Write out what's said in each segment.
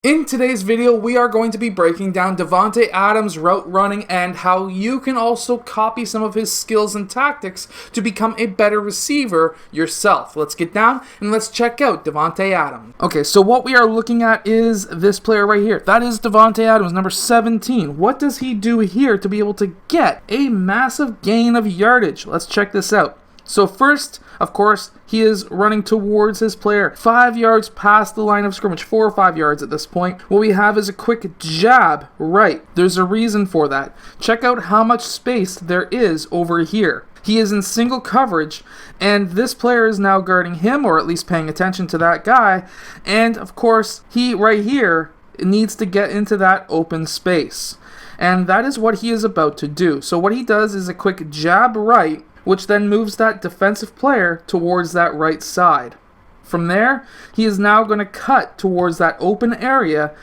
In today's video, we are going to be breaking down Davante Adams' route running and how you can also copy some of his skills and tactics to become a better receiver yourself. Let's get down and let's check out Davante Adams. Okay, so what we are looking at is this player right here. That is Davante Adams, number 17. What does he do here to be able to get a massive gain of yardage? Let's check this out. So first, of course, he is running towards his player 5 yards past the line of scrimmage, 4 or 5 yards at this point. What we have is a quick jab right. There's a reason for that. Check out how much space there is over here. He is in single coverage, and this player is now guarding him, or at least paying attention to that guy. And of course, he right here needs to get into that open space. And that is what he is about to do. So what he does is a quick jab right, which then moves that defensive player towards that right side. From there, he is now going to cut towards that open area.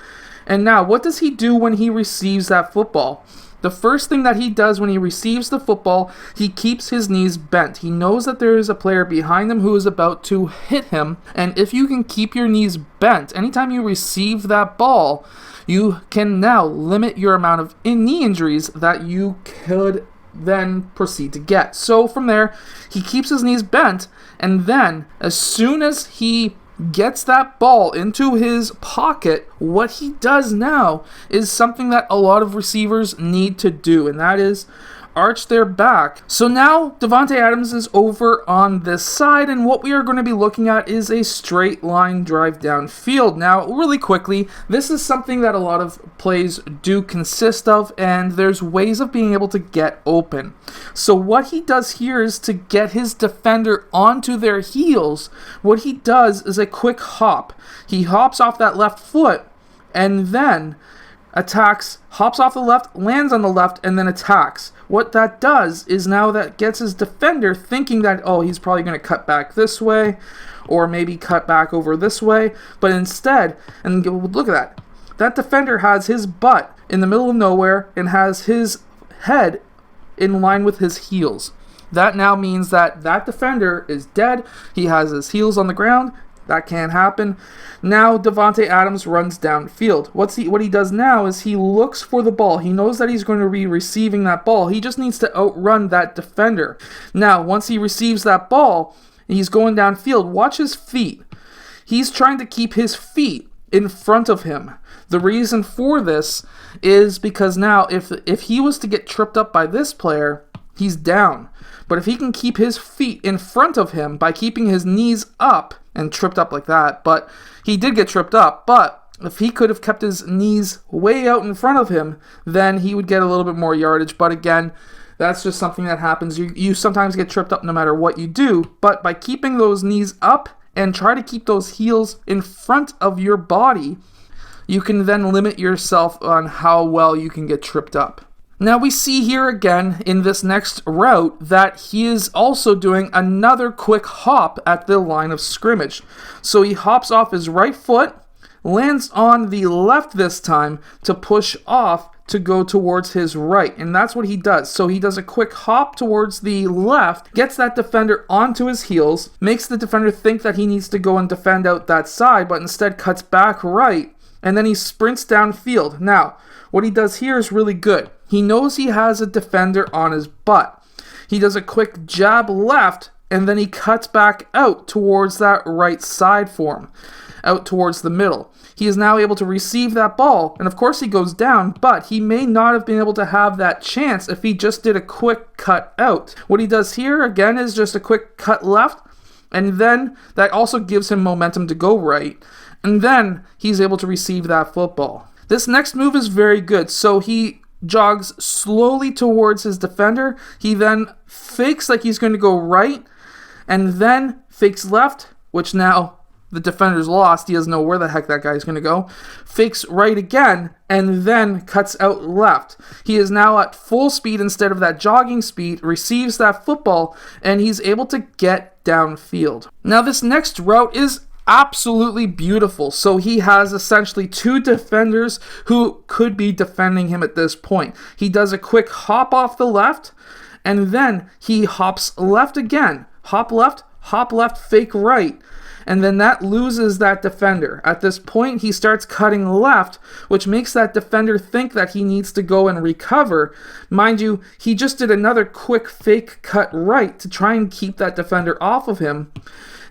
And now, what does he do when he receives that football? The first thing that he does when he receives the football, he keeps his knees bent. He knows that there is a player behind him who is about to hit him. And if you can keep your knees bent, anytime you receive that ball, you can now limit your amount of knee injuries that you could then proceed to get. So from there, he keeps his knees bent, and then as soon as he gets that ball into his pocket, what he does now is something that a lot of receivers need to do, and that is arch their back. So now Davante Adams is over on this side, and what we are going to be looking at is a straight line drive downfield. Now, really quickly, this is something that a lot of plays do consist of, and there's ways of being able to get open. So what he does here is to get his defender onto their heels. What he does is a quick hop. He hops off that left foot and then attacks, hops off the left, lands on the left, and then attacks. What that does is now that gets his defender thinking that, oh, he's probably going to cut back this way, or maybe cut back over this way, but instead, and look at that, that defender has his butt in the middle of nowhere and has his head in line with his heels. That now means that that defender is dead. He has his heels on the ground. That can't happen. Now Davante Adams runs downfield. What he does now is he looks for the ball. He knows that he's going to be receiving that ball. He just needs to outrun that defender. Now, once he receives that ball, he's going downfield. Watch his feet. He's trying to keep his feet in front of him. The reason for this is because now if he was to get tripped up by this player, he's down. But if he can keep his feet in front of him by keeping his knees up, and tripped up like that, but he did get tripped up, but if he could have kept his knees way out in front of him, then he would get a little bit more yardage. But again, that's just something that happens. You sometimes get tripped up no matter what you do, but by keeping those knees up and try to keep those heels in front of your body, you can then limit yourself on how well you can get tripped up. Now we see here again in this next route that he is also doing another quick hop at the line of scrimmage. So he hops off his right foot, lands on the left this time to push off to go towards his right. And that's what he does. So he does a quick hop towards the left, gets that defender onto his heels, makes the defender think that he needs to go and defend out that side, but instead cuts back right, and then he sprints downfield. Now, what he does here is really good. He knows he has a defender on his butt. He does a quick jab left, and then he cuts back out towards that right side for him, out towards the middle. He is now able to receive that ball, and of course he goes down, but he may not have been able to have that chance if he just did a quick cut out. What he does here, again, is just a quick cut left, and then that also gives him momentum to go right, and then he's able to receive that football. This next move is very good. So he jogs slowly towards his defender. He then fakes like he's going to go right, and then fakes left, which now the defender's lost. He doesn't know where the heck that guy's going to go. Fakes right again, and then cuts out left. He is now at full speed instead of that jogging speed, receives that football, and he's able to get downfield. Now this next route is absolutely beautiful. So he has essentially two defenders who could be defending him at this point. He does a quick hop off the left, and then he hops left again. Hop left, fake right. and then that loses that defender. At this point, he starts cutting left, which makes that defender think that he needs to go and recover. Mind you, he just did another quick fake cut right to try and keep that defender off of him.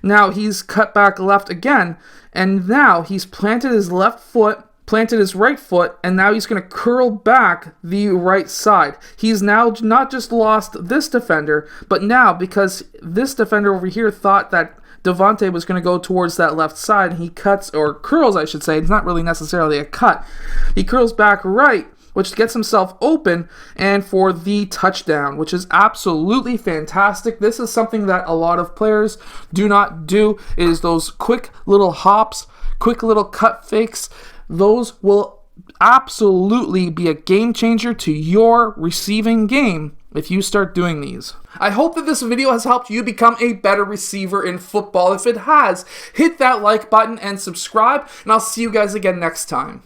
Now he's cut back left again, and now he's planted his left foot, planted his right foot, and now he's going to curl back the right side. He's now not just lost this defender, but now because this defender over here thought that Davante was going to go towards that left side, he cuts, or curls I should say, it's not really necessarily a cut. He curls back right, which gets himself open and for the touchdown, which is absolutely fantastic. This is something that a lot of players do not do, is those quick little hops, quick little cut fakes. Those will absolutely be a game changer to your receiving game if you start doing these. I hope that this video has helped you become a better receiver in football. If it has, hit that like button and subscribe, and I'll see you guys again next time.